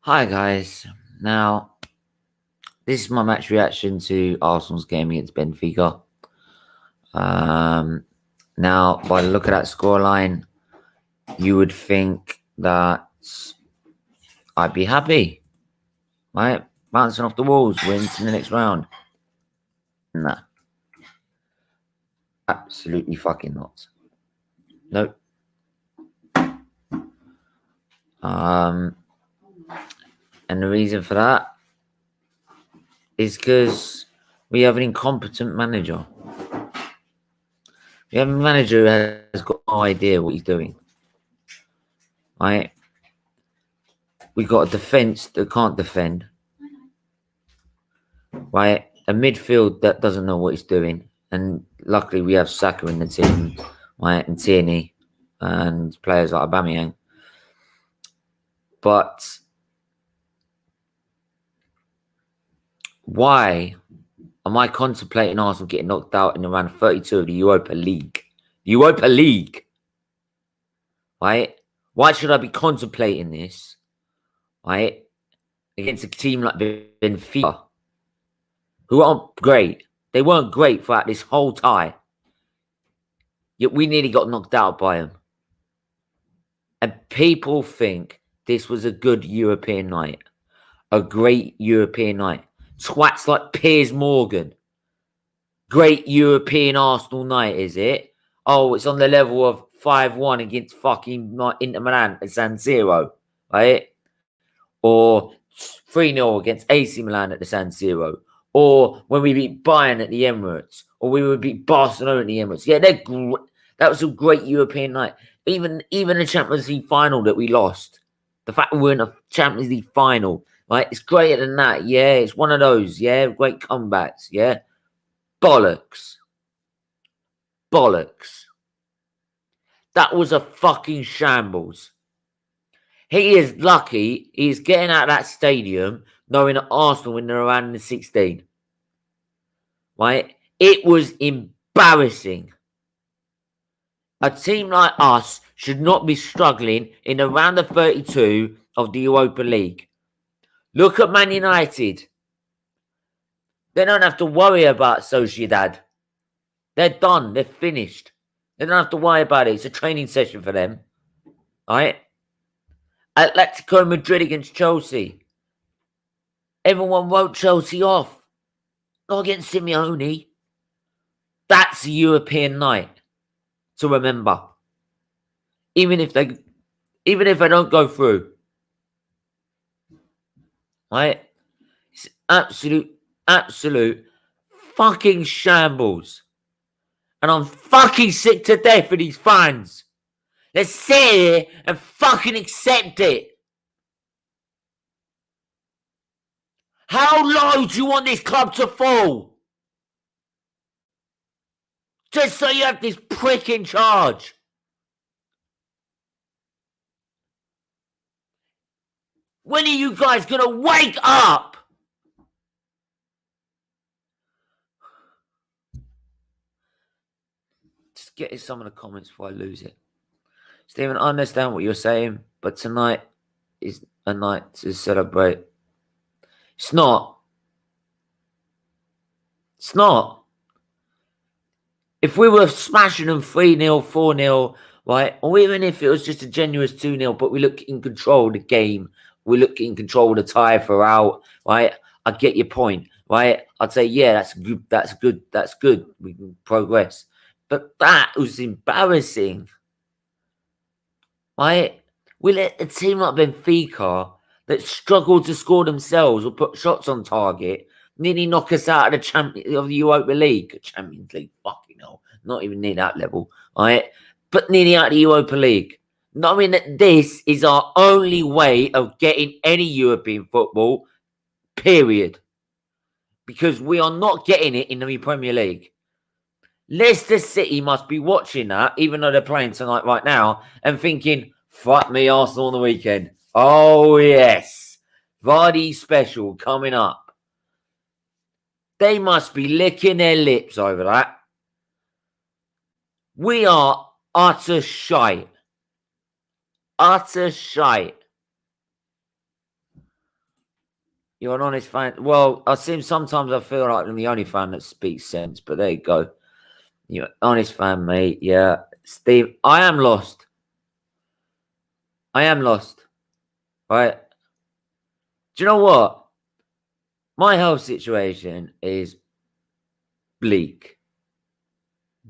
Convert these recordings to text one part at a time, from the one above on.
Hi guys. Now, this is my match reaction to Arsenal's game against Benfica. Now, by the look at that scoreline, you would think that I'd be happy, right? Bouncing off the walls, wins in the next round. Nah, absolutely fucking not. Nope. And the reason for that is because we have an incompetent manager. We have a manager who has got no idea what he's doing. Right? We've got a defence that can't defend. Right? A midfield that doesn't know what he's doing. And luckily we have Saka in the team, right? And Tierney and players like Aubameyang. But why am I contemplating Arsenal getting knocked out in around 32 of the Europa League? Europa League! Right? Why should I be contemplating this? Right? Against a team like Benfica, who aren't great. They weren't great throughout this whole tie. Yet we nearly got knocked out by them. And people think this was a good European night. A great European night. Twats like Piers Morgan. Great European Arsenal night, is it? Oh, it's on the level of 5-1 against fucking Inter Milan at San Siro, right? Or 3-0 against AC Milan at the San Siro. Or when we beat Bayern at the Emirates. Or we would beat Barcelona at the Emirates. Yeah, that was a great European night. Even the Champions League final that we lost. The fact we were in a Champions League final, right? It's greater than that. Yeah, it's one of those. Yeah, great comebacks. Yeah. Bollocks. Bollocks. That was a fucking shambles. He is lucky he's getting out of that stadium knowing that Arsenal when they're around in the 16. Right? It was embarrassing. A team like us should not be struggling in around the 32 of the Europa League. Look at Man United. They don't have to worry about Sociedad. They're done. They're finished. They don't have to worry about it. It's a training session for them. Right? Atletico Madrid against Chelsea. Everyone wrote Chelsea off. Not against Simeone. That's a European night to remember. Even if they don't go through. Right? It's absolute fucking shambles. And I'm fucking sick to death of these fans. Let's sit here and fucking accept it. How low do you want this club to fall? Just so you have this prick in charge. When are you guys gonna wake up? Just get in some of the comments before I lose it. Stephen, I understand what you're saying, but tonight is a night to celebrate. It's not. It's not. If we were smashing them 3-0, 4-0, right, or even if it was just a generous 2-0, but we look in control of the game, we look in control of the tie throughout, right, I get your point, right? I'd say, yeah, that's good. We can progress. But that was embarrassing, right? We let a team like Benfica that struggled to score themselves or put shots on target nearly knock us out of the Europa League. Champions League, fucking hell. Not even near that level, right? But nearly out of the Europa League. Knowing that this is our only way of getting any European football, period. Because we are not getting it in the Premier League. Leicester City must be watching that, even though they're playing tonight right now, and thinking, fuck me, Arsenal on the weekend. Oh, yes. Vardy special coming up. They must be licking their lips over that. We are utter shite. Utter shite. You're an honest fan. Well, I seem sometimes I feel like I'm the only fan that speaks sense, but there you go. You're an honest fan, mate. Yeah. Steve, I am lost. I am lost. Right? Do you know what? My health situation is bleak.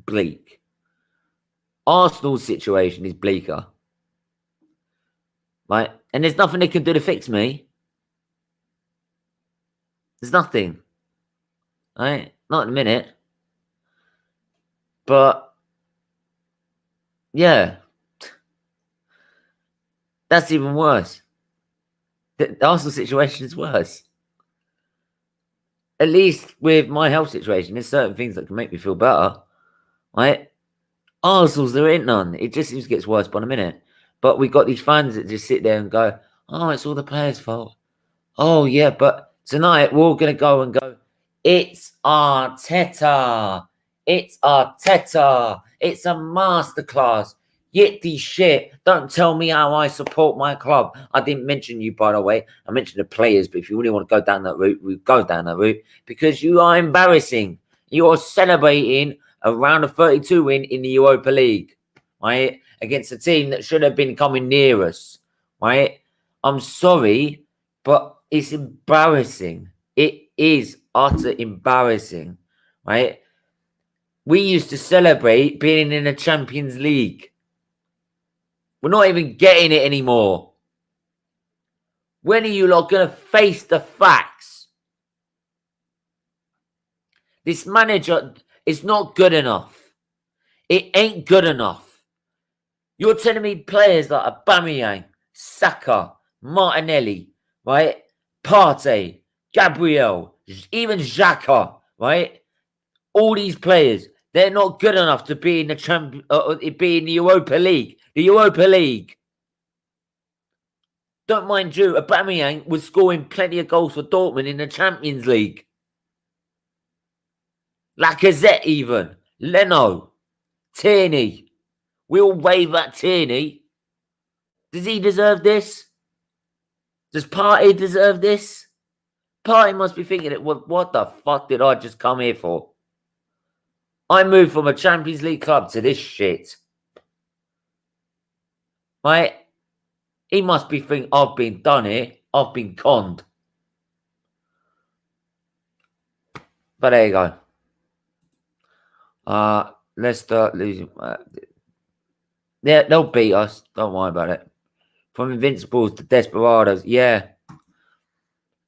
Bleak. Arsenal's situation is bleaker. Right? And there's nothing they can do to fix me. There's nothing. Right? Not in a minute. But yeah. That's even worse. The Arsenal situation is worse. At least with my health situation, there's certain things that can make me feel better. Right? Arsenal's, there ain't none. It just seems to get worse by the minute. But we've got these fans that just sit there and go, oh, it's all the players' fault. Oh, yeah, but tonight we're all going to go and go, it's Arteta. It's Arteta. It's a masterclass. Yitty shit. Don't tell me how I support my club. I didn't mention you, by the way. I mentioned the players, but if you really want to go down that route, we go down that route because you are embarrassing. You are celebrating a round of 32 win in the Europa League, right? Against a team that should have been coming near us, right? I'm sorry, but it's embarrassing. It is utter embarrassing, right? We used to celebrate being in the Champions League. We're not even getting it anymore. When are you lot going to face the facts? This manager is not good enough. It ain't good enough. You're telling me players like Aubameyang, Saka, Martinelli, right? Partey, Gabriel, even Xhaka, right? All these players, they're not good enough to be in the be in the Europa League. The Europa League. Don't mind you, Aubameyang was scoring plenty of goals for Dortmund in the Champions League. Lacazette even. Leno. Tierney. We all wave at Tierney. Does he deserve this? Does Partey deserve this? Partey must be thinking, what the fuck did I just come here for? I moved from a Champions League club to this shit. Right? He must be thinking, I've been done here. I've been conned. But there you go. Leicester losing. Yeah, they'll beat us. Don't worry about it. From Invincibles to Desperados. Yeah.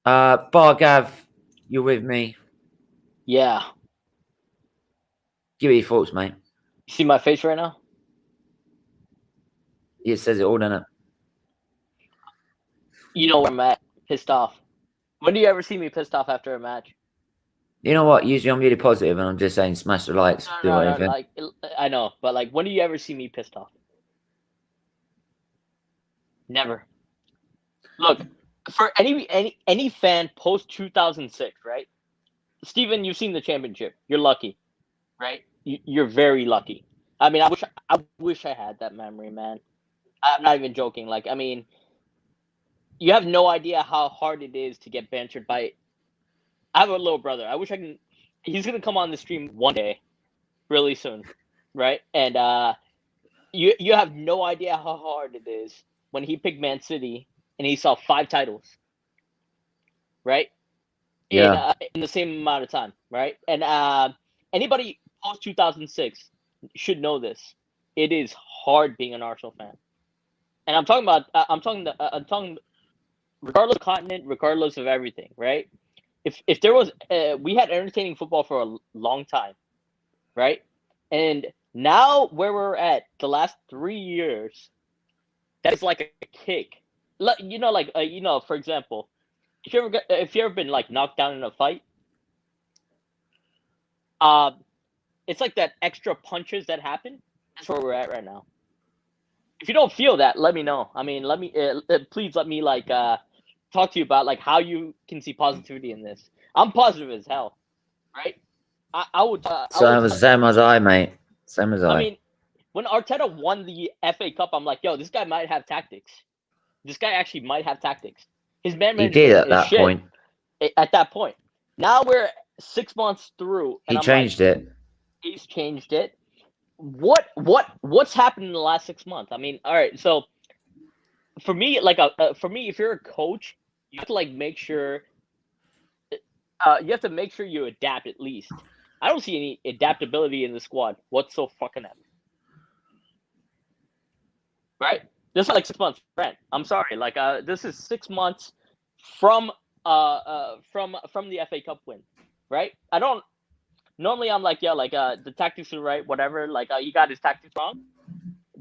Bargav, you're with me. Yeah. Give me your thoughts, mate. You see my face right now? It says it all, doesn't it? You know where I'm at. Pissed off. When do you ever see me pissed off after a match? You know what? Usually I'm really positive and I'm just saying smash the likes, do anything. Like, I know, but like, when do you ever see me pissed off? Never. Look, for any fan post 2006, right? Steven, you've seen the championship. You're lucky, right? You're very lucky. I mean, I wish I had that memory, man. I'm not even joking. Like, I mean, you have no idea how hard it is to get bantered by. I have a little brother. I wish I can. He's gonna come on the stream one day, really soon, right? And you have no idea how hard it is when he picked Man City and he saw 5 titles, right? Yeah. In the same amount of time, right? And anybody post 2006 should know this. It is hard being an Arsenal fan, and I'm talking regardless of continent, regardless of everything, right? If there was, we had entertaining football for a long time, right? And now where we're at, the last 3 years, that is like a kick. For example, if you ever been like knocked down in a fight, it's like that extra punches that happen. That's where we're at right now. If you don't feel that, let me know. I mean, please let me talk to you about like how you can see positivity in this. I'm positive as hell, right? I would. Same as I, mate. Same as I. I mean, when Arteta won the FA Cup, I'm like, yo, this guy might have tactics. This guy actually might have tactics. His man He did at that shit. point. at that point. Now we're 6 months through, and He I'm changed like, it. he's changed it. What's happened in the last 6 months? I mean, all right, so for me, like for me, if you're a coach, you have to like make sure you adapt at least. I don't see any adaptability in the squad whatsoever. Right? This is like 6 months, Brent. I'm sorry. Like this is 6 months from the FA Cup win, right? I don't normally I'm like, yeah, like the tactics are right, whatever. Like you got his tactics wrong.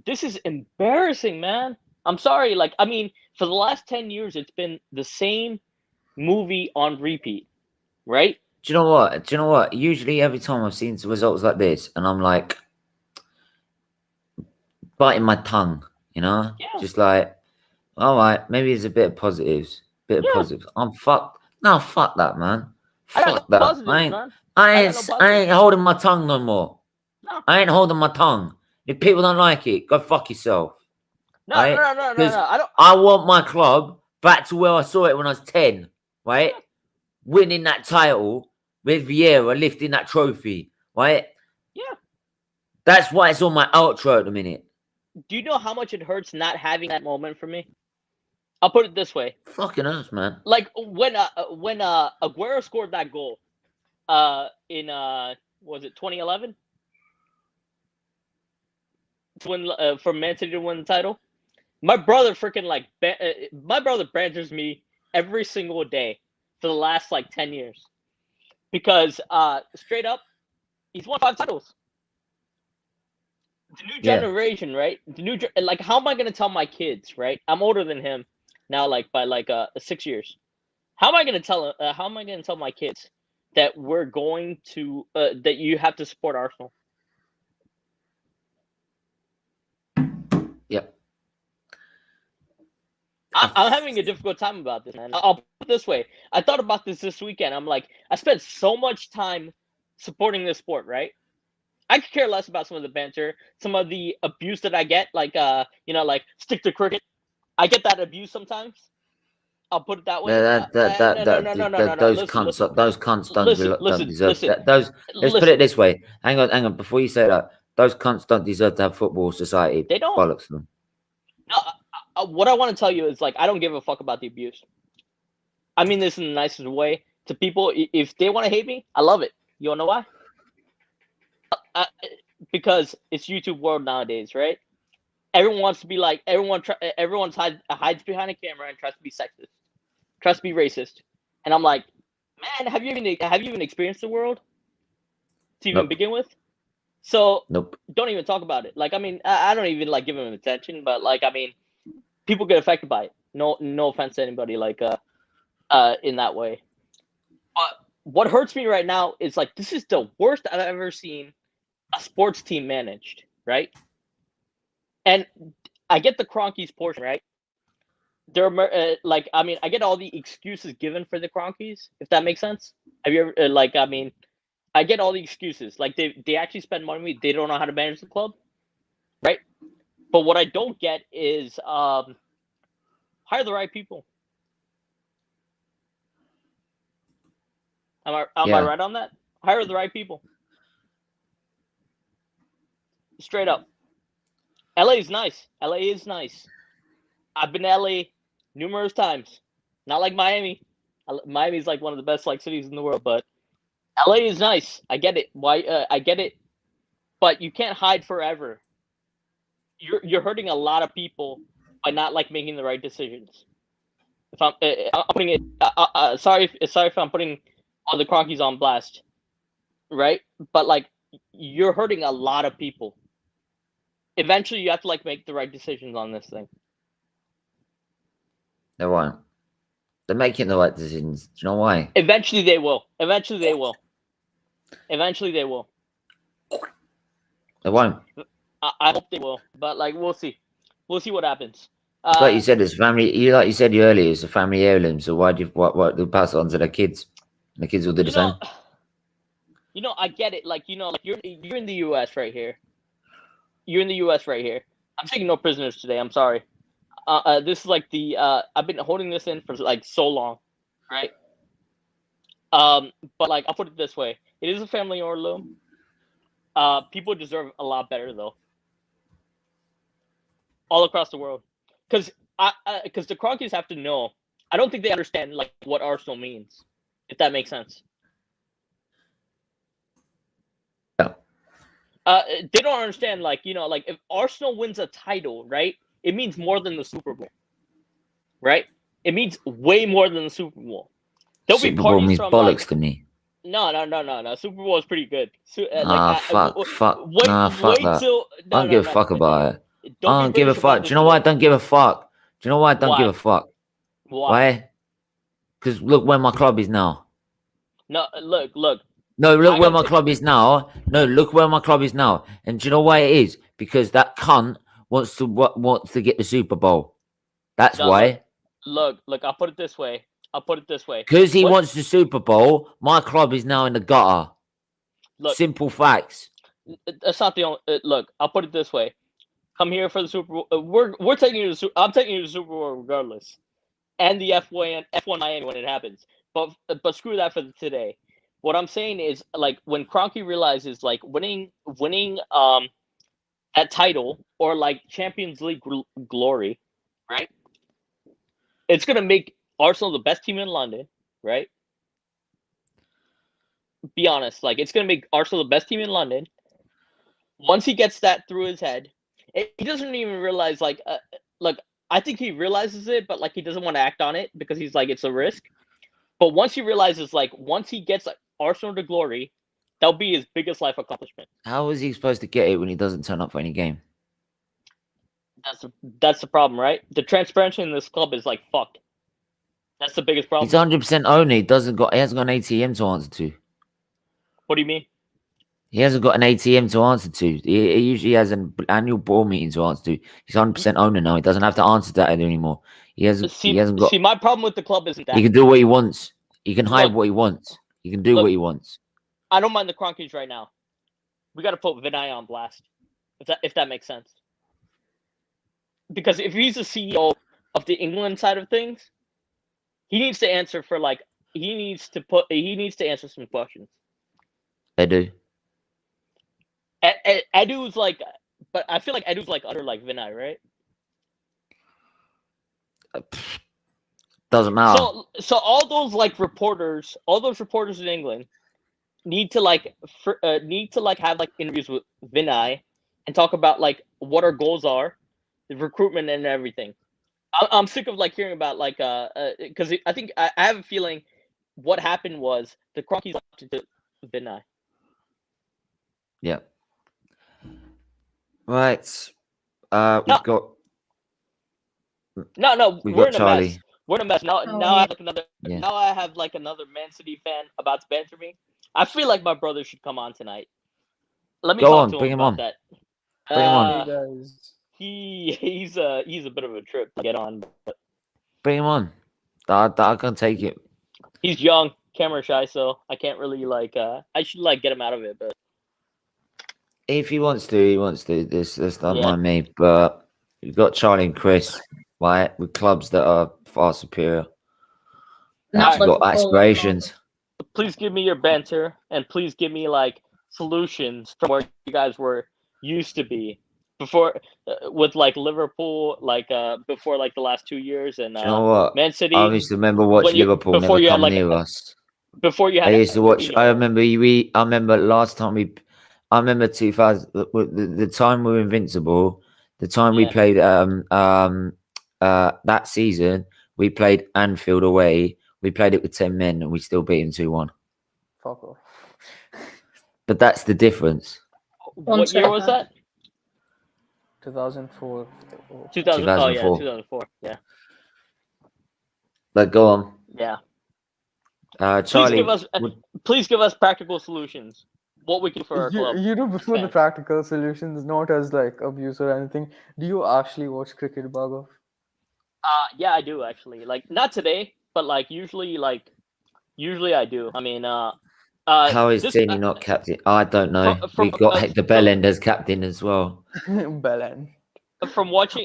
This is embarrassing, man. I'm sorry. Like I mean, for the last 10 years, it's been the same movie on repeat, right? Do you know what? Do you know what? Usually, every time I've seen results like this, and I'm like biting my tongue, you know, Yeah. just like, all right, maybe there's a bit of positives, Yeah. I'm fucked. No, fuck that, man. I got Fuck no that. positives, man. I got no ain't, I positives. ain't holding my tongue no more. No. I ain't holding my tongue. If people don't like it, go fuck yourself. No, right? no. Because I don't. I want my club back to where I saw it when I was 10, right? Yeah. Winning that title with Vieira, lifting that trophy, right? Yeah. That's why it's on my outro at the minute. Do you know how much it hurts not having that moment for me? I'll put it this way. Fucking hurts, man. Like when Aguero scored that goal in was it 2011? When for Man City to win the title. My brother freaking my brother banters me every single day for the last like 10 years. Because straight up, he's won 5 titles. The new generation, right? Like, how am I gonna tell my kids, right? I'm older than him now, like by like 6 years. How am I gonna tell my kids that we're going to that you have to support Arsenal? Yep. I'm having a difficult time about this, man. I'll put it this way. I thought about this weekend. I'm like, I spent so much time supporting this sport, right? I could care less about some of the banter, some of the abuse that I get, like like stick to cricket. I get that abuse sometimes. I'll put it that way. No. Those cunts don't deserve Listen. that. Let's put it this way. Hang on. Before you say that, those cunts don't deserve to have football society. They don't. Bollocks them. No, what I want to tell you is like I don't give a fuck about the abuse. I mean this in the nicest way to people. If they want to hate me, I love it. You wanna know why? Because it's YouTube world nowadays, right? Everyone wants to be like everyone hides behind a camera and tries to be sexist, tries to be racist, and I'm like, man, have you even experienced the world to even begin with? So don't even talk about it. Like I mean, I don't even like give them attention, but like I mean, people get affected by it. No offense to anybody like in that way. But what hurts me right now is like this is the worst I've ever seen a sports team managed, right? And I get the Cronkies portion, right? They're like, I mean, I get all the excuses given for the Cronkies, if that makes sense. Have you ever like? I mean, I get all the excuses. Like they actually spend money. They don't know how to manage the club, right? But what I don't get is hire the right people. Am I right on that? Hire the right people. Straight up. LA is nice. LA is nice. I've been to LA numerous times. Not like Miami. Miami's like one of the best like cities in the world, but LA is nice. I get it. Why? I get it. But you can't hide forever. You're hurting a lot of people by not like making the right decisions. If I'm putting it, sorry if I'm putting all the Cronkies on blast, right? But like you're hurting a lot of people. Eventually, you have to like make the right decisions on this thing. They won't. They're making the right decisions. Do you know why? Eventually, they will. Eventually, they will. Eventually, they will. They won't. I hope they will, but like we'll see. We'll see what happens. Like you said, it's family. Like you said earlier, it's a family heirloom. So why do what they pass it on to their kids? And the kids will do the same. You know, I get it. Like like you're in the U.S. right here. You're in the U.S. right here. I'm taking no prisoners today. I'm sorry. This is like the I've been holding this in for like so long, right? But like I'll put it this way: it is a family heirloom. People deserve a lot better though, all across the world, because the Cronkies have to know. I don't think they understand like what Arsenal means, if that makes sense. Yeah. They don't understand like like if Arsenal wins a title, right? It means more than the Super Bowl, right? It means way more than the Super Bowl. There'll be Super Bowl parties means from bollocks like to me. no. Super Bowl is pretty good. Fuck. Wait, Nah, fuck wait that. till I don't give a fuck about it. Don't I be don't give a British fuck. about Do this you know why I today. don't give a fuck? Do you know why I don't give Why? a fuck? Why? Why? Because look where my club is now. No, look. No, look I where don't my think- club is now. No, look where my club is now. And do you know why it is? Because that cunt wants to get the Super Bowl. That's No, why. look. I'll put it this way. Because he What? wants the Super Bowl, my club is now in the gutter. Look, Simple facts. that's not the only. Look, I'll put it this way. Come here for the Super Bowl. We're taking you to. I'm taking you to the Super Bowl regardless, and the F1 Miami when it happens. But screw that for today. What I'm saying is like when Kroenke realizes like winning that title or like Champions League glory, right? It's gonna make Arsenal the best team in London, right? Be honest, like it's gonna make Arsenal the best team in London. Once he gets that through his head, he doesn't even realize like I think he realizes it, but like he doesn't want to act on it because he's like it's a risk. But once he realizes like once he gets Arsenal to glory, that'll be his biggest life accomplishment. How is he supposed to get it when he doesn't turn up for any game? That's the problem, right? The transparency in this club is like fucked. That's the biggest problem. He's 100% owned. He hasn't got an ATM to answer to. What do you mean? He hasn't got an ATM to answer to. He usually has an annual board meeting to answer to. He's 100% owner now. He doesn't have to answer that anymore. He hasn't got. See, my problem with the club isn't that. He can do what he wants. He can hide what he wants. He can do what he wants. I don't mind the Cronkies right now. We got to put Vinay on blast, if that makes sense. Because if he's the CEO of the England side of things, he needs to answer for like he needs to answer some questions. They do. Edu's like, but I feel like Edu's like under like Vinay, right? Doesn't matter. So all those reporters in England need to have like interviews with Vinay and talk about like what our goals are, the recruitment and everything. I'm sick of like hearing about like because I think I have a feeling what happened was the Cronkies left to Vinay. Yeah. Right. We've got. No, we're in a Charlie. mess. We're in a mess now. Now I have like another. Yeah. Now I have like another Man City fan about to banter me. I feel like my brother should come on tonight. Let me talk to him about that. Bring him on. He's a bit of a trip to get on. But... Bring him on. I can take it. He's young, camera shy, so I can't really like. I should like get him out of it, but if he wants to, he wants to. That's not mind me. But you've got Charlie and Chris, right, with clubs that are far superior. You've got aspirations. Please give me your banter, and please give me like solutions from where you guys were used to be before, with like Liverpool, like before like the last 2 years, and you know what? Man City. I used to remember watch Liverpool never come near us. Before you had, I used to watch. I remember last time we. I remember 2000. The time we were invincible. The time we played that season, we played Anfield away. We played it with 10 men, and we still beat them 2-1. Fuck off. But that's the difference. What year was that? 2004. 2004. Oh yeah, 2004. Yeah. But go on. Yeah. Charlie, please give us practical solutions. What we can for our club. You know, before the practical solutions, not as like abuse or anything. Do you actually watch cricket, Bhagav? Yeah, I do actually. Like not today, but like usually I do. I mean, how is Danny not captain? I don't know. We've got Hector Bellend as captain as well. Bellend. From watching,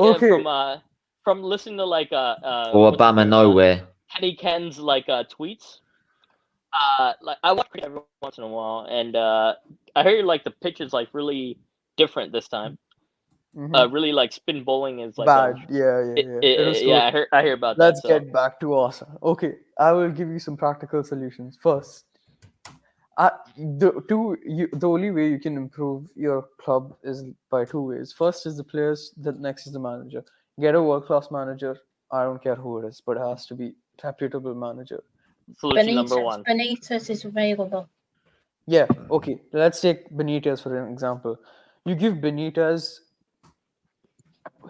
from listening to like or Obama nowhere. Kenny Ken's like tweets. like I watch cricket every once in a while, and I heard like the pitch is like really different this time. Really like spin bowling is like Bad. Yeah. It was good. yeah, I hear about that. Let's So get back to Arsenal. Okay, I will give you some practical solutions. First, the only way you can improve your club is by two ways. First is the players, the next is the manager. Get a world class manager. I don't care who it is, but it has to be reputable manager. solution number one. Benitez is available. Yeah, okay. Let's take Benitez for an example. You give Benitez,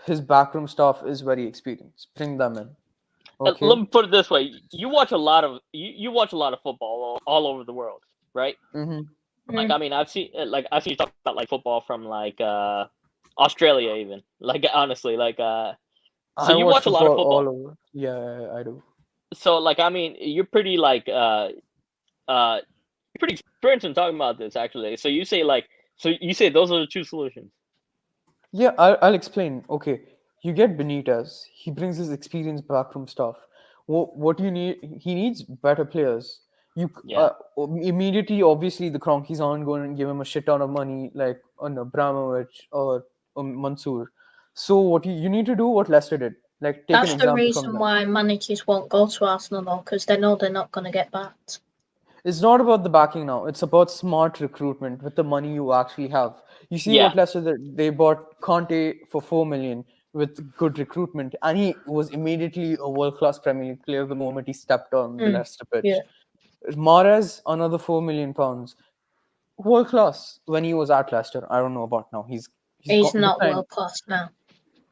his backroom staff is very experienced. Bring them in. Okay. Let me put it this way: you watch a lot of you watch a lot of football all over the world, right? Mm-hmm. Like I mean, I've seen you talk about like football from like Australia even. Like honestly, like so I you watch a lot of football football. all over. Yeah, I do. So like I mean, you're pretty like pretty experienced in talking about this actually. So you say those are the two solutions. Yeah, I'll explain. Okay, you get Benitez. He brings his experienced backroom staff. What you need? He needs better players. Yeah. Immediately, obviously, the Cronkies aren't going to give him a shit ton of money like on Abramovich or Mansoor. So what you need to do what Leicester did, like take That's an the example from reason them. why managers won't go to Arsenal though, because they know they're not going to get backed. It's not about the backing now. It's about smart recruitment with the money you actually have. You see Yeah. what Leicester did? They bought Conte for 4 million with good recruitment, and he was immediately a world-class Premier League player the moment he stepped on the Leicester pitch. Yeah. Mahrez, another 4 million pounds, world class when he was at Leicester. I don't know about now. He's not declined. world class now.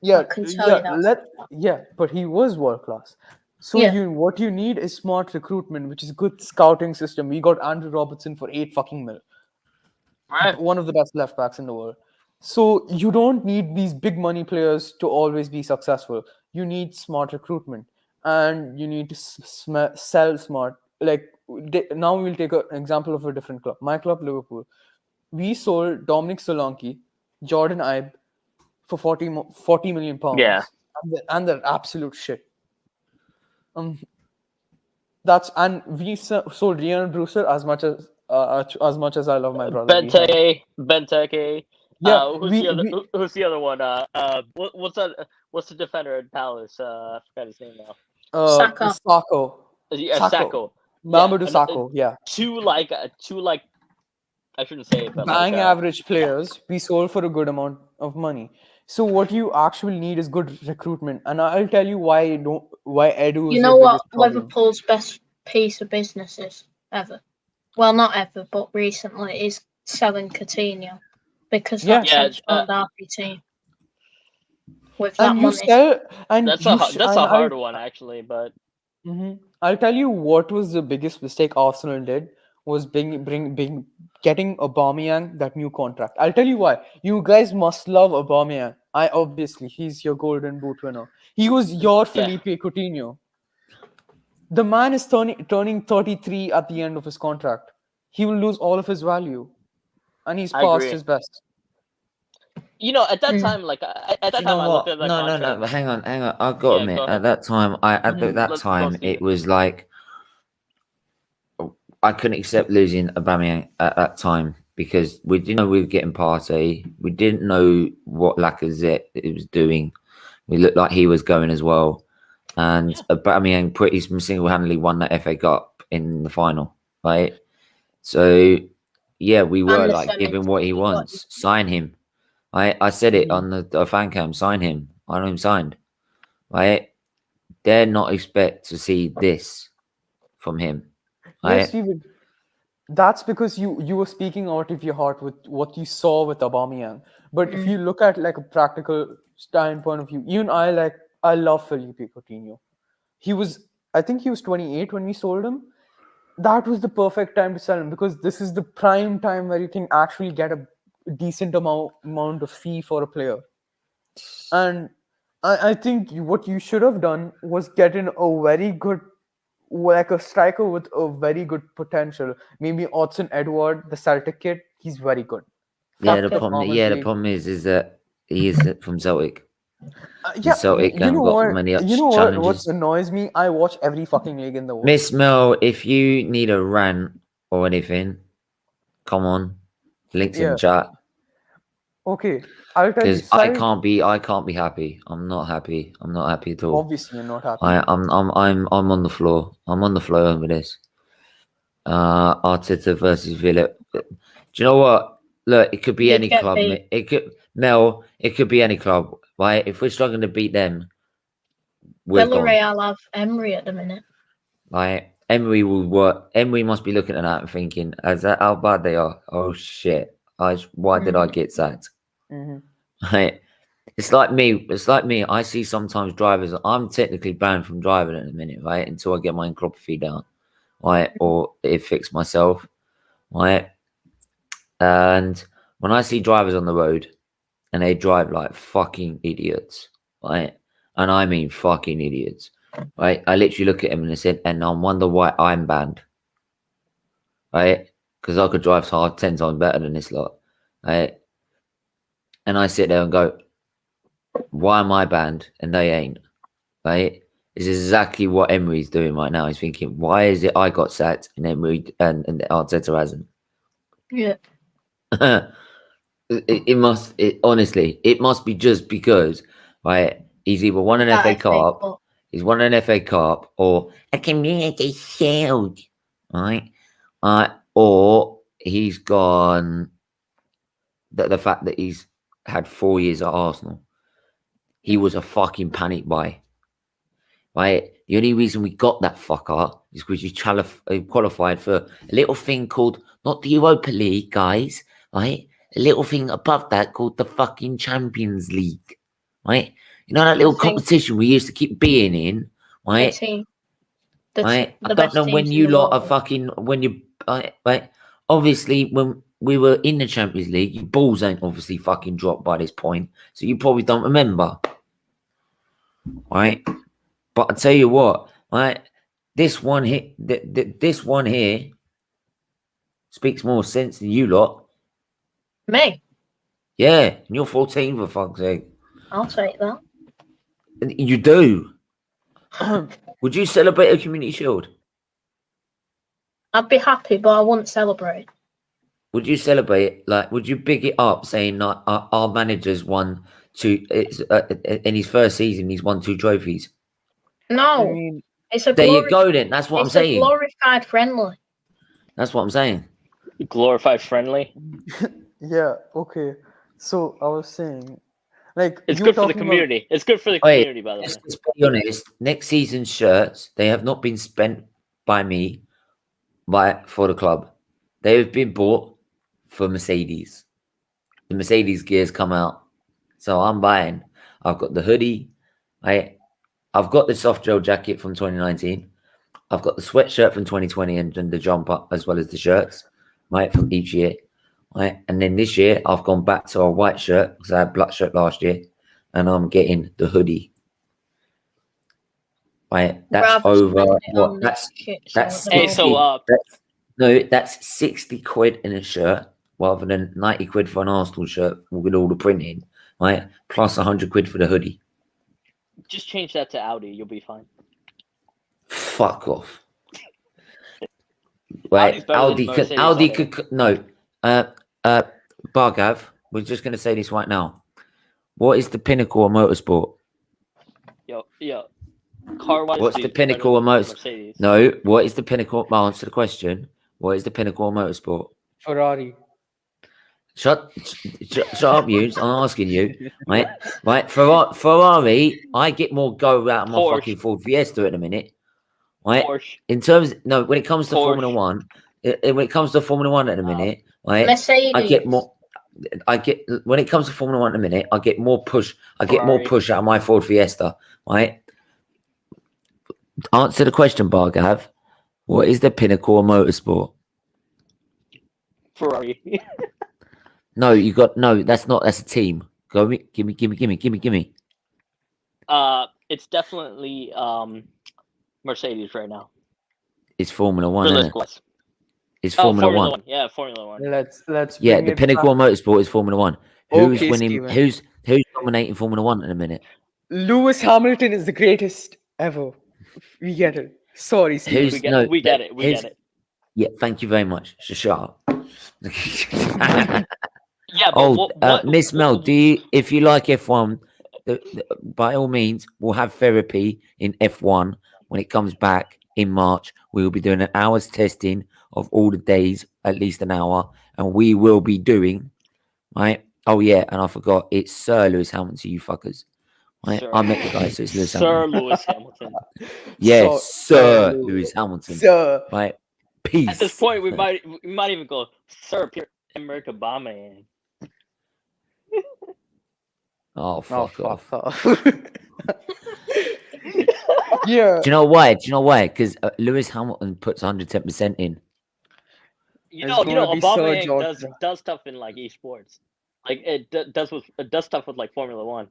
Yeah, I can tell you that. But he was world class. So Yeah. what you need is smart recruitment, which is good scouting system. We got Andrew Robertson for 8 fucking mil. Right. One of the best left backs in the world. So you don't need these big money players to always be successful. You need smart recruitment, and you need to sell smart. Like now, we'll take an example of a different club. My club, Liverpool. We sold Dominic Solanke, Jordan Ibe for 40 million pounds. Yeah. And they're absolute shit. And we sold Ryan Brewster as much as I love my brother. Benteke. Yeah, who's the other one? What's the defender at Palace? I forgot his name now. Sakho. Sakho. Mamadou Sakho. Yeah. Two like I shouldn't say it, but bang average players we sold for a good amount of money. So what you actually need is good recruitment, and I'll tell you why Edu is You know the what biggest problem. Liverpool's best piece of business is ever? Well, not ever, but recently is selling Coutinho, because that transformed our team. With that money, that's a hard one actually, but I'll tell you what was the biggest mistake Arsenal did was getting Aubameyang that new contract. I'll tell you why. You guys must love Aubameyang. Obviously he's your Golden Boot winner. He was your Felipe Coutinho. The man is turning 33 at the end of his contract. He will lose all of his value, and he's past his best. You know, at that time, like at that time, I looked at that contract. No. Hang on. I've got to admit, at that time, it was like I couldn't accept losing Aubameyang at that time because we didn't know we were getting Partey. We didn't know what Lacazette was doing. We looked like he was going as well, and Aubameyang pretty single-handedly won that FA Cup in the final, right? So yeah, we were like, give him what he wants, sign him. I said it on the fan cam, sign him. I want him signed. Right? Dare not expect to see this from him. Right? Yes, Steven. That's because you were speaking out of your heart with what you saw with Aubameyang. But if you look at like a practical standpoint of view, even I love Felipe Coutinho. I think he was 28 when we sold him. That was the perfect time to sell him because this is the prime time where you can actually get a decent amount of fee for a player. And I think what you should have done was get in a very good, like a striker with a very good potential. Maybe Odson Edward, the Celtic kid, he's very good. The problem is that he is from Celtic. Yeah, Celtic you haven't know got what? many You know what challenges. annoys me? I watch every fucking league in the world. Miss Mel, if you need a rant or anything, come on, links in Yeah. the chat. Okay, I'll tell you. Because I can't be happy. I'm not happy. I'm not happy at all. Obviously, you're not happy. I'm on the floor. I'm on the floor over this. Arteta versus Villa. Do you know what? Look, it could be You'd any get club. beat. It could be any club. Right? If we're struggling to beat them, we're gone. Villarreal have Emery at the minute. Right? Emery will work. Emery must be looking at that and thinking, "Is that how bad they are? Oh shit! Why did I get sacked?" Right? It's like me. I see sometimes drivers. I'm technically banned from driving at the minute, right? Until I get my encephalopathy down, right? Or it fix myself, right? And when I see drivers on the road and they drive like fucking idiots, right? And I mean fucking idiots, right? I literally look at them and I said, and I wonder why I'm banned, right? Because I could drive 10 times better than this lot, right? And I sit there and go, why am I banned and they ain't, right? It's exactly what Emery's doing right now. He's thinking, why is it I got sacked and Emery and Arteta hasn't? Yeah. Honestly, it must be just because, right? He's either won an That FA FA Cup, Cup. he's won an FA Cup, or a community shield, right? Or he's gone. The fact that he's had 4 years at Arsenal, he was a fucking panic buy, right? The only reason we got that fucker is because you qualified for a little thing called not the Europa League, guys, right? A little thing above that called the fucking Champions League, right? You know that little competition we used to keep being in, right? Right? I don't know when you lot are fucking right? Obviously, when we were in the Champions League, your balls ain't obviously fucking dropped by this point, so you probably don't remember, right? But I tell you what, right? This one here, this one here speaks more sense than you lot. Me? Yeah, and you're 14 for fuck's sake. I'll take that. You do. Would you celebrate a community shield? I'd be happy, but I wouldn't celebrate. Would you celebrate? Like, would you big it up, saying like our manager's won two? In his first season, he's won 2 trophies. No, I mean, it's a there you go. Then that's what I'm saying. It's a glorified friendly. That's what I'm saying. Glorified friendly. yeah. Okay. So I was saying, like, It's you good were for the talking community. It's good for the community, by the way. Let's be honest. Next season's shirts, they have not been spent by me, for the club. They have been bought for Mercedes. The Mercedes gears come out, so I'm buying. I've got the hoodie. I've got the soft gel jacket from 2019. I've got the sweatshirt from 2020 and the jumper as well as the shirts, right, from each year. Right, and then this year I've gone back to a white shirt because I had black shirt last year, and I'm getting the hoodie. Right, that's over what? That's 60 quid in a shirt rather than 90 quid for an Arsenal shirt with all the printing, right? Plus 100 quid for the hoodie. Just change that to Audi, you'll be fine. Fuck off. Right, Audi could no. Bargav, we're just going to say this right now. What is the pinnacle of motorsport? Yo. Car-wise, what's the pinnacle of motorsport? No, what is the pinnacle? I'll answer the question. What is the pinnacle of motorsport? Ferrari. Shut up, you. I'm asking you. Right? Ferrari, I get more go out of my fucking Ford Fiesta at the minute. Right? Porsche. In terms, no, when it comes to Formula One, when it comes to Formula One at the minute, right? Mercedes. When it comes to Formula One at the minute, I get more push. I get more push out of my Ford Fiesta, right? Answer the question, Bargav. What is the pinnacle of motorsport? Ferrari. No, that's not. That's a team. Go, give me. It's definitely Mercedes right now. It's Formula One, isn't it? It's Formula One. Yeah, Formula One. Let's the pinnacle of motorsport is Formula One. Who's winning? Steven. Who's dominating Formula One in a minute? Lewis Hamilton is the greatest ever. We get it. Sorry, Steve. Who's no? We get it. We his- get it. Yeah, thank you very much. Shut up. Yeah, but what, Miss Mel, if you like F1, by all means, we'll have therapy in F1 when it comes back in March. We will be doing an hour's testing of all the days, at least an hour, and we will be doing, right? Oh yeah, and I forgot, it's Sir Lewis Hamilton, you fuckers. Right? Sir. I met the guy, so it's Lewis Sir Hamilton. Lewis Hamilton. Yes, Sir Lewis Hamilton. Sir. Right. Peace. At this point, we might even go, Sir Pierre America Obama. Oh, fuck off. Yeah. Do you know why? Because Lewis Hamilton puts 110% in. You It's know, gonna be Sir Obama George. does stuff in like esports. Like it does stuff with like Formula One.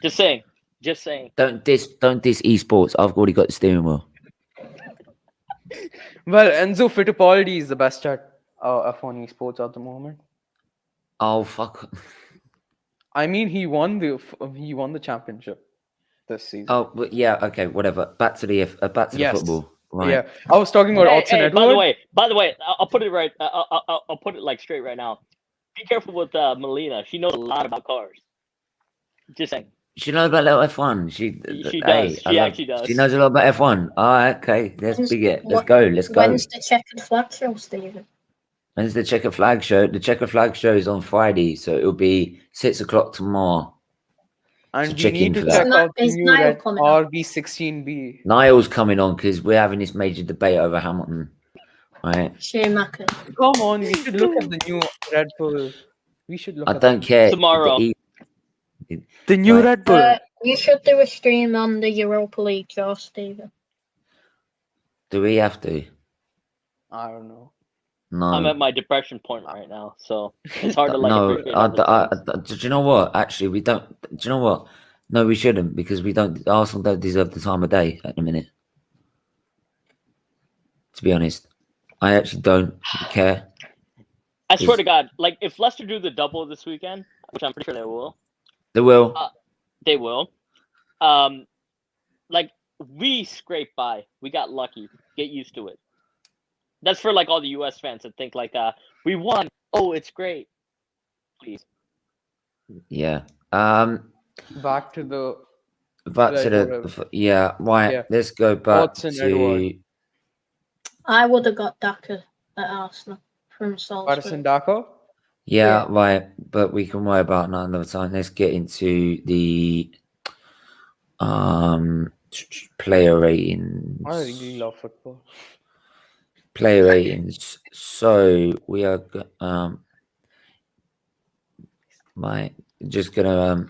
Just saying. Don't diss esports. I've already got the steering wheel. Well, Enzo Fittipaldi is the best at F1 esports at the moment. Oh fuck. I mean, he won the championship this season. Oh, but yeah. Okay, whatever. Back to the Yes. football. Right. Yeah, I was talking about Oxen Edward. By the way, I'll put it right. I'll put it like straight right now. Be careful with Melina. She knows a lot about cars. Just saying. She knows about little F1. She does. She actually does. She knows a lot about F1. Oh, okay. Let's big it. Let's go. Let's go. When's the checkered flag show, Stephen? When's the Checker Flag show? The Checker Flag show is on Friday, so it'll be 6 o'clock tomorrow. And So we check need in to for check that. out the Is new Niall Red coming up? RB16B. Niall's coming on because we're having this major debate over Hamilton. Right. Schumacher. Come on, we should look at the new Red Bull. We should look I at don't care. Tomorrow. the new Right. Red Bull. You should do a stream on the Europa League, Joe, Stephen. Do we have to? I don't know. No. I'm at my depression point right now, so it's hard to like No, appreciate other things. do you know what? Actually, we don't. Do you know what? No, we shouldn't because we don't. Arsenal don't deserve the time of day at the minute. To be honest, I actually don't care. I swear to God, like if Leicester do the double this weekend, which I'm pretty sure they will, They will. they will. Like we scraped by, we got lucky. Get used to it. That's for like all the US fans that think like, we won. Oh, it's great. Please. Yeah. Back to the Back to the yeah. Right. Yeah. Let's go back Watson, to. Edward. I would have got Daka at Arsenal from Patterson Salzburg. Daka. Yeah, Yeah. right. But we can worry about that another time. Let's get into the player ratings. I really love football. Player ratings. So we are right. Just gonna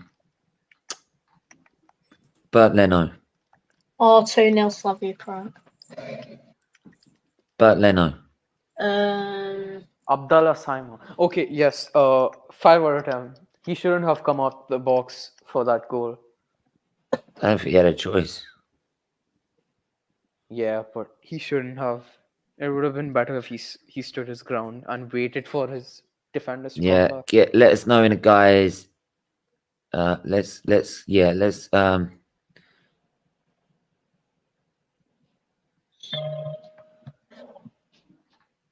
Bert Leno. Or 2-0 Slavia Prague. Bert Leno. Abdallah Simon. Okay, yes. 5 out of 10. He shouldn't have come out the box for that goal. I don't think he had a choice. Yeah, but he shouldn't have. It would have been better if he stood his ground and waited for his defenders to come back. Let us know in the guys. Let's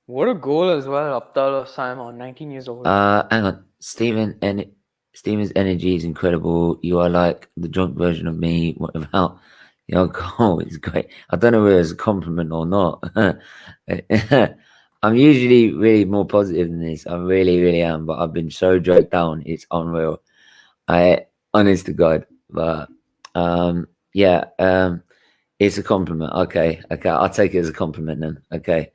What a goal as well, Abdallah Simon, 19 years old. hang on. Steven's energy is incredible. You are like the drunk version of me. What about your goal? It's great. I don't know whether it's a compliment or not. I'm usually really more positive than this. I really, really am. But I've been so dragged down. It's unreal. Honest to God. But it's a compliment. Okay. I'll take it as a compliment then. Okay.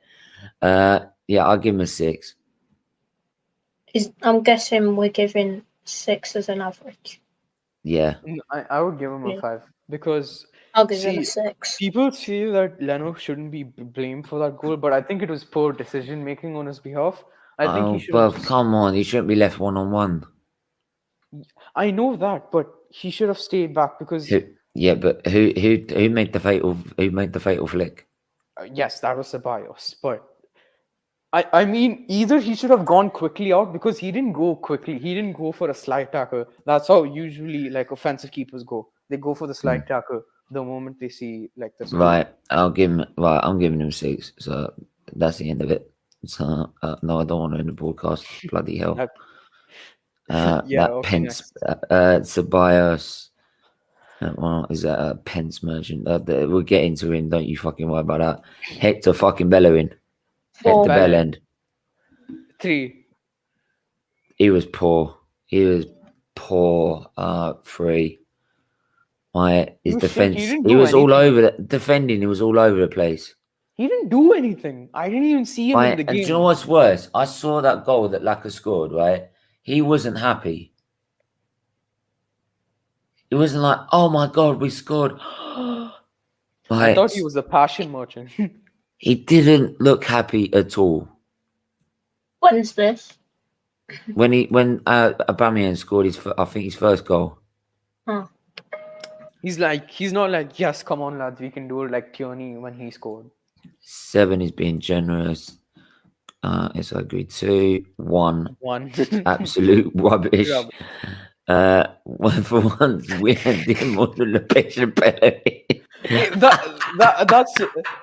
I'll give him a 6. I'm guessing we're giving 6 as an average. Yeah. I would give him a 5 because I'll give him a 6. people feel that Leno shouldn't be blamed for that goal, but I think it was poor decision making on his behalf. I think he should. But come on, he shouldn't be left 1-on-1. I know that, but he should have stayed back because. But who made the fatal flick? Yes, that was Ceballos, but I mean, either he should have gone quickly out because he didn't go quickly. He didn't go for a slide tackle. That's how usually like offensive keepers go. They go for the slide tackle the moment they see like the score. Right, I'm giving him 6. So that's the end of it. So no, I don't want to end the broadcast. Bloody hell. Yeah, that okay, Pence, next. Ceballos. Well, is that a Pence merchant? We'll get into him. Don't you fucking worry about that. Hector fucking Bellerin. 4. Hector Bellerin. 3. He was poor. 3. His defense. He was all over defending. He was all over the place. He didn't do anything. I didn't even see him in the game. And do you know what's worse? I saw that goal that Laka scored, right? He wasn't happy. It wasn't like, oh my God, we scored. I thought he was a passion merchant. He didn't look happy at all. When's this? When Aubameyang scored his first goal. Huh. He's not like, yes, come on, lads, we can do it like Tierney when he scored. 7 is being generous. Yes, I agree. 2, 1. Absolute rubbish. For once, we had him under the patient penalty.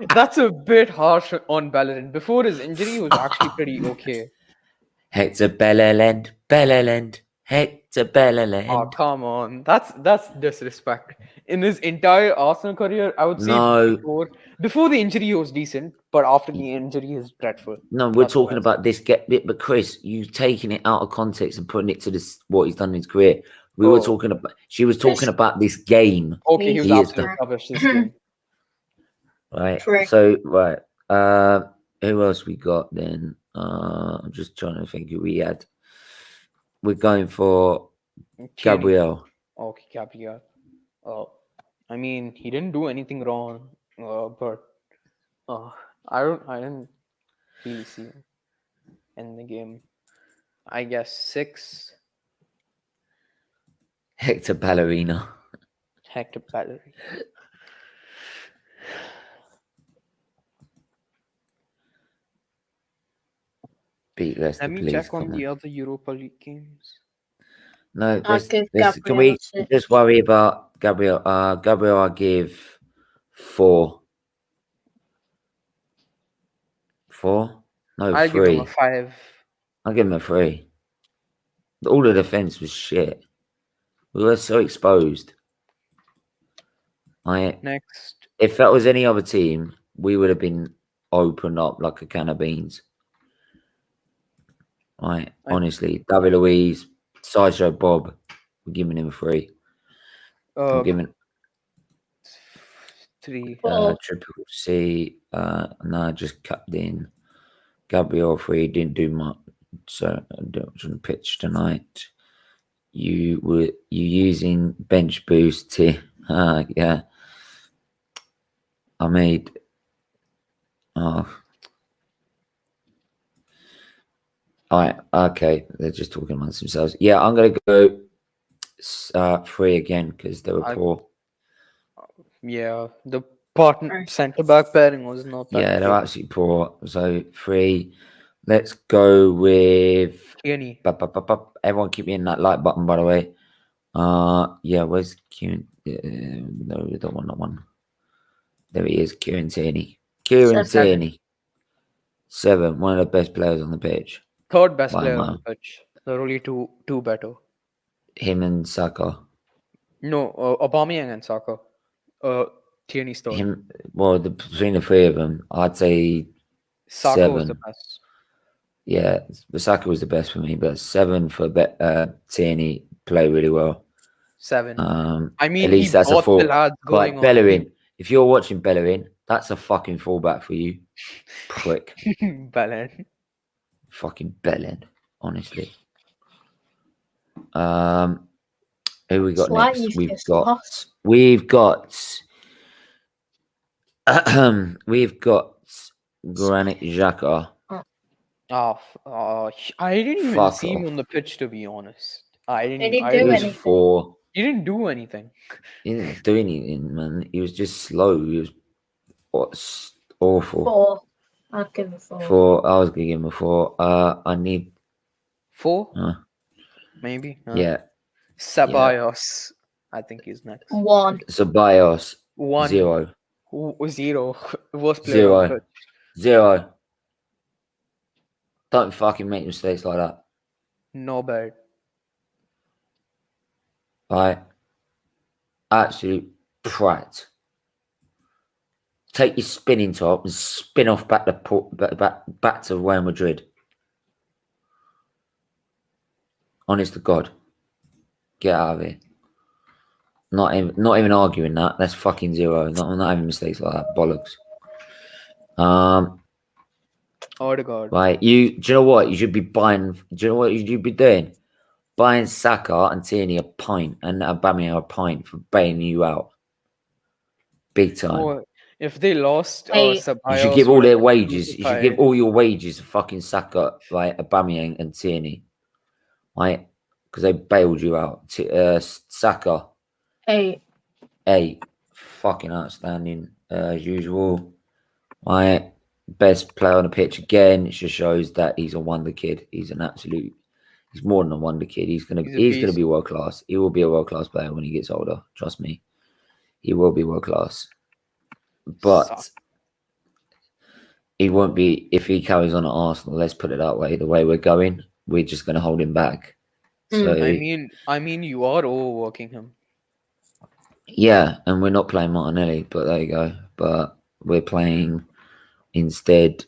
That's a bit harsh on Bellerin. Before his injury, he was actually pretty okay. Hector Bellerin. Hector Bellerin. Oh, come on. That's disrespect. In his entire Arsenal career, I would say before the injury, he was decent, but after the injury, he's dreadful. No, we're talking about this but Chris, you taking it out of context and putting it to what he's done in his career. She was talking about this game. Okay, he was absolutely rubbish this game. Right. So, right. Who else we got then? I'm just trying to think who we had. We're going for Gabriel. Okay, Gabriel. I mean, he didn't do anything wrong, but I didn't really see him in the game. I guess 6. Hector Bellerin. Hector Bellerin. Let me check on the other Europa League games. No, can we just worry about Gabriel? Gabriel, I'll give 4. 4? No, I'll 3. give him a 5. I'll give him a 3. All the defense was shit. We were so exposed. Next. If that was any other team, we would have been opened up like a can of beans. Honestly, David Luiz, Sideshow Bob, we're giving him a 3. I'm giving 3. Triple C. No, just capped in. Gabriel 3 didn't do much. So I don't on the pitch tonight. You using bench boost to yeah. I made Alright, okay. They're just talking amongst themselves. Yeah, I'm gonna go 3 again because they were poor. Yeah, the centre back pairing was not that they're absolutely poor. So 3. Let's go with Tierney. Everyone keep hitting that like button, by the way. Yeah, where's Kieran? No, we don't want that one. There he is, Kieran Tierney. Kieran Tierney. 7, one of the best players on the pitch. 3rd best player on the pitch. There are only two better. Him and Saka. No, Aubameyang and Saka. Tierney's 3rd. Between the 3 of them, I'd say Saka 7. was the best. Yeah, Saka was the best for me, but 7 for Tierney. Play really well. 7. I mean, at least that's a full. Like Bellerin, if you're watching Bellerin, that's a fucking fullback for you, prick. Bellerin. Fucking Bellerin, honestly. Who we got next? We've got Granit Xhaka. I didn't even see him on the pitch, to be honest. He didn't do He didn't do anything. He didn't do anything, man. He was just slow. He was awful. 4. I'd give it 4. 4. I was gonna give him a 4. I need 4, maybe. yeah. Ceballos, I think he's next. 1. Ceballos 1. 0. 0. Worst player on 0. pitch. 0. Don't fucking make mistakes like that. No bad. Right? Absolute prat. Take your spinning top and spin off back to Real Madrid. Honest to God. Get out of here. Not even arguing that. That's fucking 0. I'm not having mistakes like that. Bollocks. Odegaard. Right. Do you know what? You should be buying. Do you know what you should be doing? Buying Saka and Tierney a pint and Aubameyang a pint for bailing you out. Big time. Oh, if they lost Ceballos, you should give all their whatever, wages. You should give all your wages to fucking Saka, right? Aubameyang and Tierney. Right? Because they bailed you out. Saka. 8. 8. Fucking outstanding as usual. Right? Best player on the pitch again. It just shows that he's a wonder kid. He's an absolute. He's more than a wonder kid. He's gonna be world class. He will be a world class player when he gets older. Trust me. He will be world class. But he won't be if he carries on at Arsenal. Let's put it that way. The way we're going, we're just gonna hold him back. So I mean, you are overworking him. Yeah, and we're not playing Martinelli, but there you go. But we're playing instead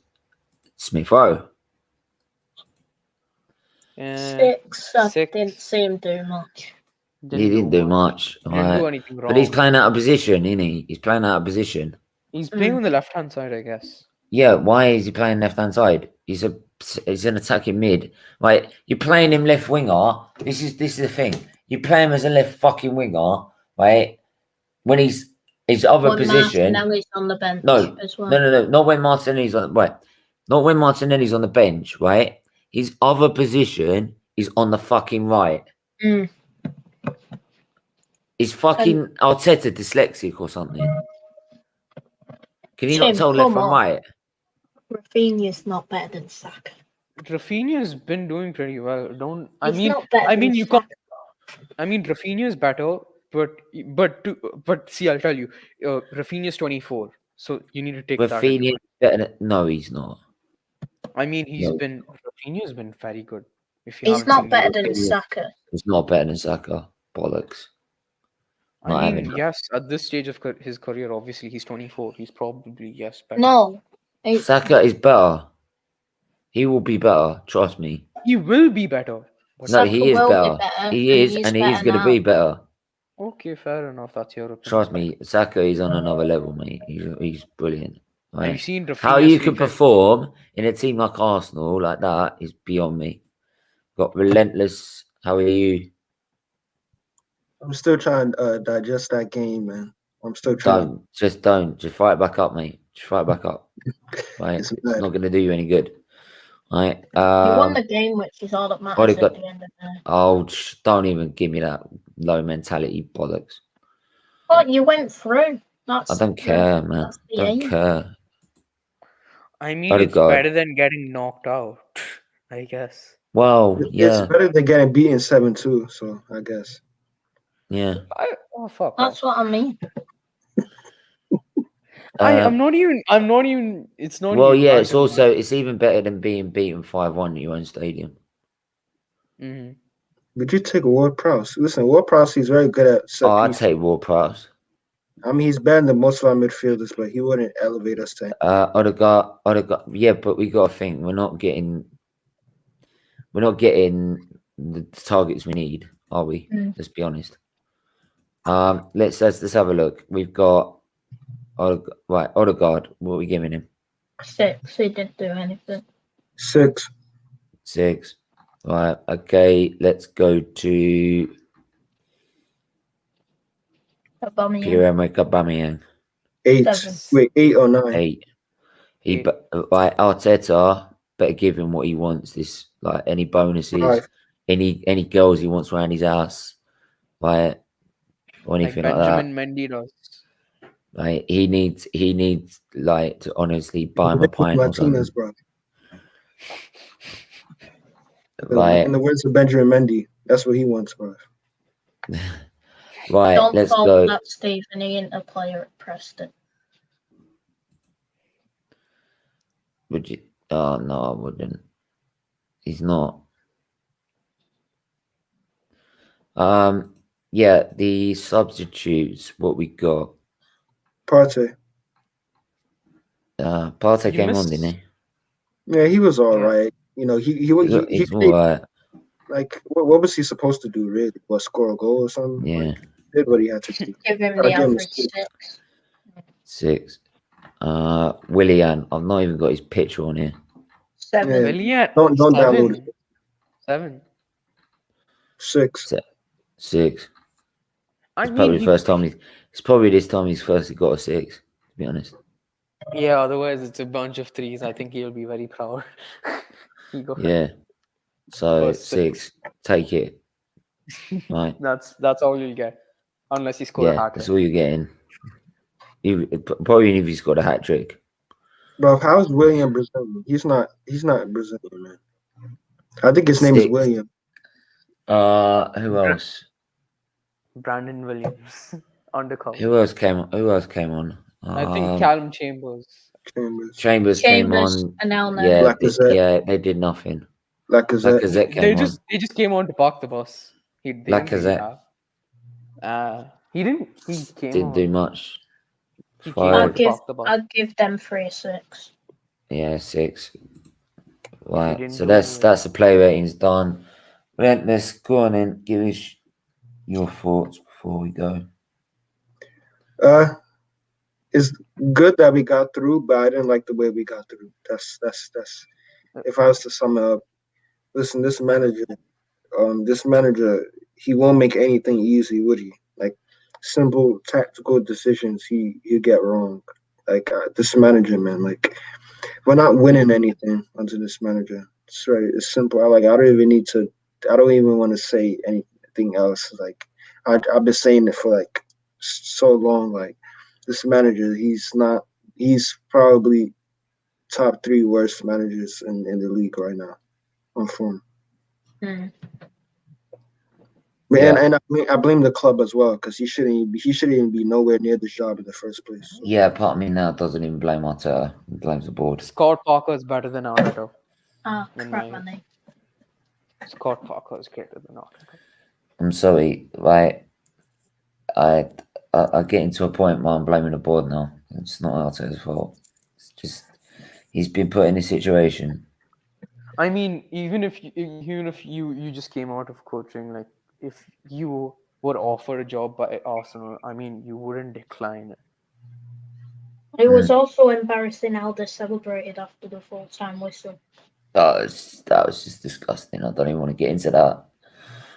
Smith Rowe. 6. I didn't see him do much. He didn't do much. Didn't do anything wrong. But he's playing out of position, isn't he? He's playing out of position. He's playing on the left-hand side, I guess. Yeah, why is he playing left-hand side? He's an attacking mid. Right, you're playing him left winger. This is the thing. You play him as a left fucking winger, right? When his other position. Martinelli's on the bench as well. No. Not when Martinelli's on Not when Martinelli's on the bench, right? His other position is on the fucking right. Is fucking Arteta dyslexic or something? Can you not tell left from right? Rafinha's not better than Saka. Rafinha's been doing pretty well. Rafinha's better, but see, I'll tell you, Rafinha's 24, so you need to take Rafinha's better than, no, he's not. I mean, Rafinha's been very good. He's not better than Saka. He's not better than Saka. Bollocks. I mean, yes, at this stage of his career, obviously he's 24. He's probably better. No, Saka is better. He will be better. Trust me. He will be better. No, he is better. He is, and he is going to be better. Okay, fair enough. That's your opinion. Trust me, Saka is on another level, mate. He's brilliant. Right? Have you seen how you can perform in a team like Arsenal like that is beyond me. Got relentless. How are you? I'm still trying to digest that game, man. I'm still trying. Just fight back up, mate. Just fight back up. Right? It's not going to do you any good. Right? You won the game, which is all that matters at the end of the day. Oh, don't even give me that low mentality bollocks. But you went through. I don't care, man. Don't care. I mean, it's better than getting knocked out, I guess. Well, yeah. It's better than getting beaten 7-2, so I guess. Yeah. Fuck. That's what I mean. I'm not even. It's not. Well, yeah. It's even better than being beaten 5-1 at your own stadium. Mm-hmm. Would you take Ward-Prowse? Listen, Ward-Prowse, he's very good at set I'd take Ward-Prowse. I mean, he's better than most of our midfielders, but he wouldn't elevate us to. Odegaard. Yeah, but we got to think we're not getting the targets we need, are we? Let's be honest. Let's have a look. We've got Odegaard. What are we giving him? 6. He didn't do anything. 6. Right. Okay. Let's go to Aubameyang. Aubameyang. 8. 7. Wait, 8 or 9? 8. Arteta better give him what he wants. This any bonuses, 5. any girls he wants around his ass, or anything like that. Benjamin Mendy does. Like he needs like to honestly buy him a pint or something. Martinez, bro. Right. In the words of Benjamin Mendy, that's what he wants, bro. Right, Don't let's fault go. that Stephen. He ain't a player at Preston. Would you? Oh no, I wouldn't. He's not. Yeah, the substitutes. What we got? Partey. Partey came on, didn't he? Yeah, he was all Yeah. right. You know, he He's all right. like what was he supposed to do? Really, what, score a goal or something? Yeah. Like, did what he had to do. Give him Gotta the give him average 6. 6. Willian. I've not even got his picture on here. 7. Yeah. Willian. Don't download it. 7. 6. 6. I It's probably mean, the first time it's probably this time he's first got a 6. To be honest. yeah. Otherwise, it's a bunch of 3s. I think he'll be very proud. He got Yeah. So first 6. Take it. Right. That's all you'll get, unless he scores a Yeah, hat that's trick. all you're getting. Probably if he's got a hat trick. Bro, how's William Brazilian? He's not Brazilian, man. I think his name is 6. William. Who else? Brandon Williams, undercover. Who else came on? I think Callum Chambers. Chambers. Came on. And now Yeah, Lacazette. they did nothing. Lacazette. Lacazette came on. They just came on to park the bus. They didn't really Lacazette. have. He came Didn't on. do much. He 5. came on to park the bus. I'd give them 3 6. Yeah, 6. Right. didn't So do that's the play ratings done. Let's go on and give us your thoughts before we go. It's good that we got through, but I didn't like the way we got through. That's if I was to sum it up. Listen, this manager, he won't make anything easy, would he? Like simple tactical decisions he get wrong. Like this manager, man, like we're not winning anything under this manager. It's right. It's simple. I don't even want to say anything else. Like I've been saying it for like so long. Like this manager, he's probably top 3 worst managers in the league right now on form. Yeah. And I blame the club as well, because he shouldn't even be nowhere near this job in the first place. Yeah, part of me now doesn't even blame Arteta. He blames the board. Scott Parker is better than Arteta. Crap, my name. Scott Parker is greater than Arteta. I'm sorry, right? I getting to a point where I'm blaming the board now. It's not Arteta's fault. It's just he's been put in this situation. I mean, even if you just came out of coaching, like if you were offered a job by Arsenal, I mean, you wouldn't decline it. It was also embarrassing how they celebrated after the full-time whistle. That was just disgusting. I don't even want to get into that.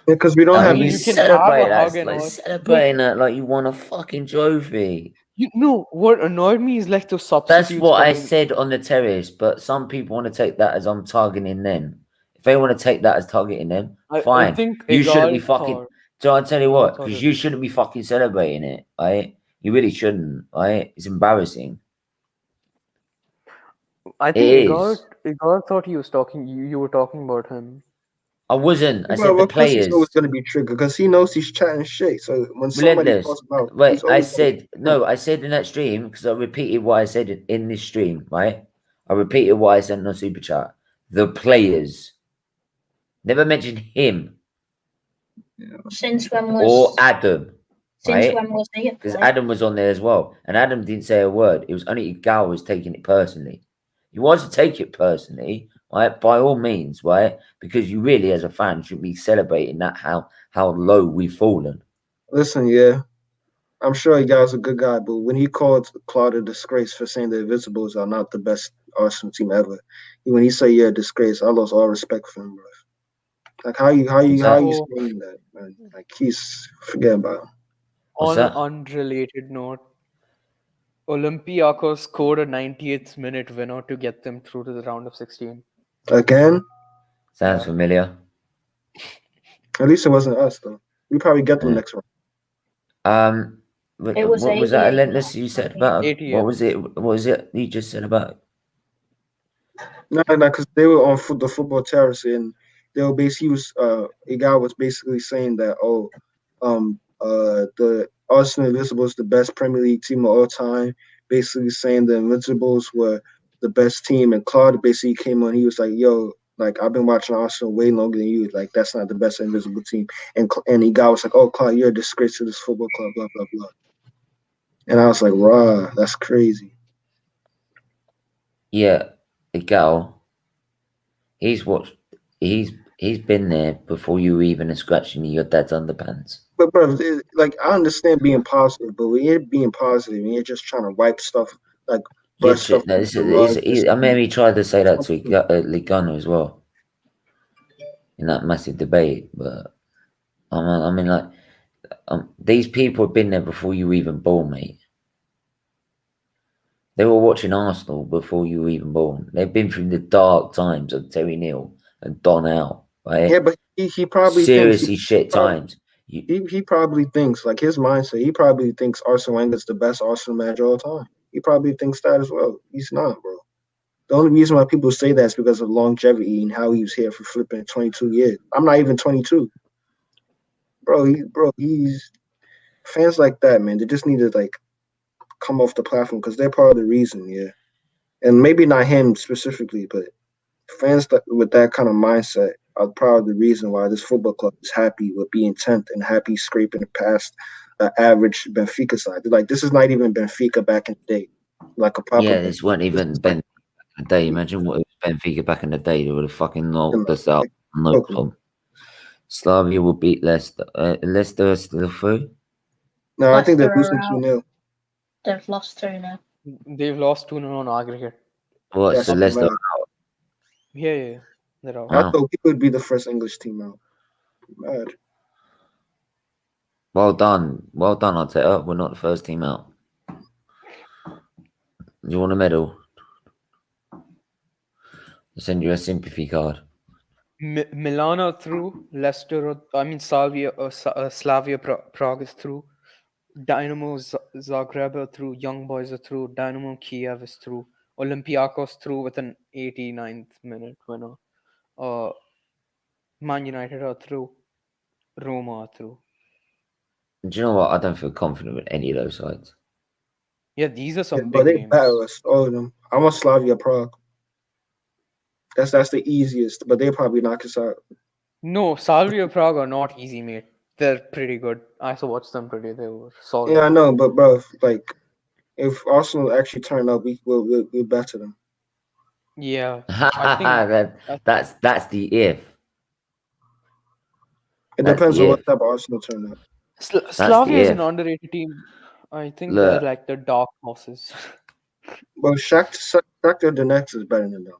Yeah, because we don't have. You can have a hug and all. Celebrating that like you won a fucking trophy. You know what annoyed me is like the substitutes. That's what I said on the terrace. But some people want to take that as I'm targeting them. If they want to take that as targeting them, fine. I think you shouldn't be fucking. So I tell you what, because you shouldn't be fucking celebrating it, right? You really shouldn't, right? It's embarrassing. I think Igor thought he was talking. You were talking about him. I wasn't. I said the players. Was going to be triggered because he knows he's chatting shit. So when somebody talks about, wait, I said in that stream because I repeated what I said in this stream, right? I repeated what I said in the super chat. The players. Never mentioned him. Since when was or Adam? Since when was he? Because Adam was on there as well, and Adam didn't say a word. It was only Gal was taking it personally. You want to take it personally, right? By all means, right? Because you really, as a fan, should be celebrating that how low we've fallen. Listen, yeah, I'm sure Gal's a good guy, but when he called Claude a disgrace for saying the Invincibles are not the best Arsenal team ever, when he said you're a disgrace, I lost all respect for him, bro. Like how you saying that, man? Like he's forget about him. On an unrelated note, Olympiacos scored a 98th minute winner to get them through to the round of 16. Again? Sounds familiar. At least it wasn't us, though. We probably get them next round. It was what was that 88. relentless you said about? 88. What was it? What was it you just said about? No, because they were on the football terrace, and they were basically a guy was basically saying that the Arsenal Invincibles the best Premier League team of all time, basically saying the Invincibles were the best team, and Claude basically came on. He was like, "Yo, like I've been watching Arsenal way longer than you. Like that's not the best Invisible team." And the guy was like, "Oh, Claude, you're a disgrace to this football club." Blah blah blah. And I was like, "Rah, that's crazy." Yeah, the gal. He's watched. He's been there before you even are scratching your dad's underpants. But bro, like I understand being positive, but when you're being positive and you're just trying to wipe stuff like brush stuff under the rug, I mean, he tried to say that to Ligano as well in that massive debate. But I mean, like, these people have been there before you were even born, mate. They were watching Arsenal before you were even born. They've been through the dark times of Terry Neal and Don Howe, right? Yeah, but he probably seriously shit times. He probably thinks, like his mindset, he probably thinks Arsene Wenger's the best Arsenal manager of all time. He probably thinks that as well. He's not, bro. The only reason why people say that is because of longevity and how he was here for flipping 22 years. I'm not even 22. He's fans like that, man. They just need to like come off the platform because they're part of the reason, yeah. And maybe not him specifically, but fans with that kind of mindset are probably the reason why this football club is happy with being 10th and happy scraping past average Benfica side. They're like, this is not even Benfica back in the day. Like a proper this weren't even Benfica back in the day. Imagine what it was Benfica back in the day. They would have fucking knocked us out. No problem. Slavia will beat Leicester. Leicester are still through? No, I think they're losing 2-0. They've lost 2-0. They've lost 2-0 on aggregate. What? So Leicester out. Yeah. They're out. I thought we would be the first English team out. Mad. Well done, Arteta. We're not the first team out. Do you want a medal? I'll send you a sympathy card. Milan are through. Leicester, Slavia Prague is through. Dynamo Zagreb are through. Young Boys are through. Dynamo Kiev is through. Olympiacos through with an 89th minute winner. Man United are through. Roma are through. Do you know what? I don't feel confident with any of those sides. Yeah, these are some big games. Battle us, all of them. I want Slavia Prague. That's the easiest, but they probably knock us out. No, Slavia Prague are not easy, mate. They're pretty good. I also watched them today. They were solid. Yeah, I know, but bro, like if Arsenal actually turn up, we'll better them. Yeah, I think that's the if. It depends on what type of Arsenal turn up. Slavia is an underrated team. I think they're like the dark horses. Well, Shakhtar Donetsk is better than them.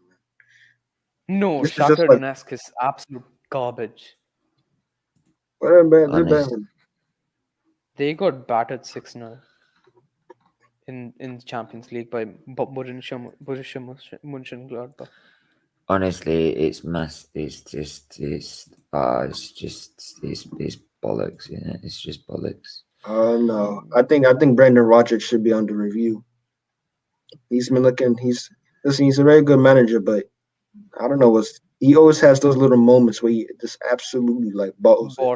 No, Shakhtar Donetsk is absolute garbage. They're better. They got battered 6-0 in the Champions League by Borussia Mönchengladbach. Honestly, it's bollocks. Yeah, it's just bollocks. No, I think Brendan Rodgers should be under review. He's been looking. He's a very good manager, but I don't know he always has those little moments where he just absolutely like bottles it.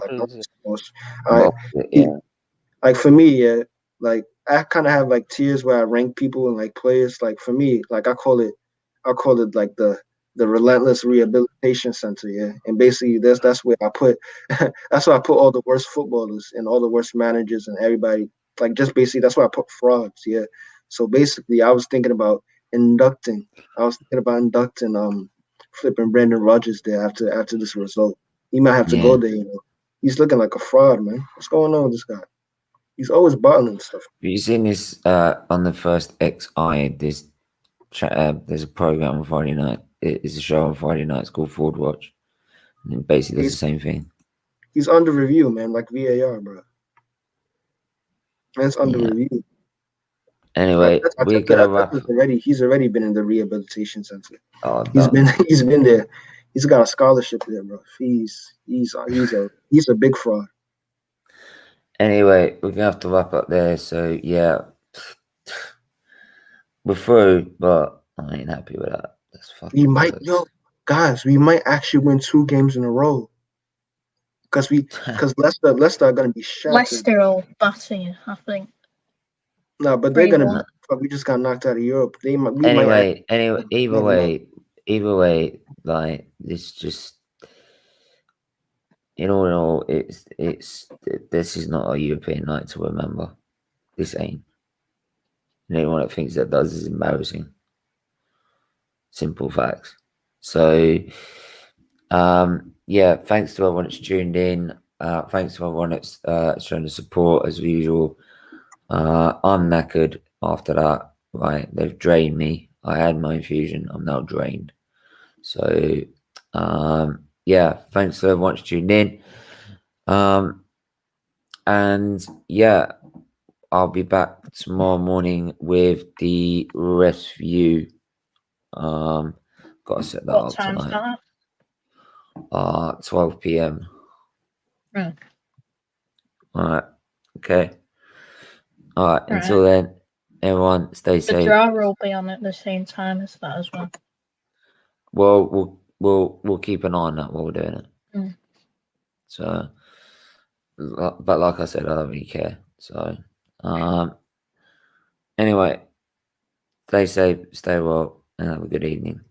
Like for me, yeah, like I kind of have like tiers where I rank people and like players. Like for me, like I call it like the relentless rehabilitation center, yeah. And basically that's where I put that's where I put all the worst footballers and all the worst managers and everybody. Like just basically that's where I put frauds, yeah. So basically I was thinking about inducting flipping Brendan Rodgers there after this result. He might have to go there, you know. He's looking like a fraud, man. What's going on with this guy? He's always bottling stuff. Have you seen this on the first XI? There's a program on Friday night. It's a show on Friday night. It's called Forward Watch. And it basically does the same thing. He's under review, man, like VAR, bro. Man's under review. Anyway, we're gonna wrap. He's already been in the rehabilitation center. Oh, he's been there. He's got a scholarship there, bro. He's a big fraud. Anyway, we're gonna have to wrap up there. So yeah, we're through, but I ain't happy with that. That's fucking. We might, guys, we might actually win 2 games in a row. Because Leicester are gonna be shattered. Leicester will batter you, I think. No, but they're gonna. We just got knocked out of Europe. Anyway, either way, like this just. In all, it's this is not a European night to remember. This ain't. And anyone that thinks that does is embarrassing. Simple facts. So, yeah, thanks to everyone that's tuned in. Thanks to everyone that's shown the support as usual. I'm knackered after that. Right, they've drained me. I had my infusion. I'm now drained. So, yeah, thanks to everyone that's tuned in. And yeah, I'll be back tomorrow morning with the rest view. Gotta set that up tonight. 12 p.m. Right. Alright. Okay. Alright, until then, everyone stay safe. The draw will be on at the same time as that as well. Well, we'll keep an eye on that while we're doing it. So, but like I said, I don't really care. So, anyway, stay safe, stay well, and have a good evening.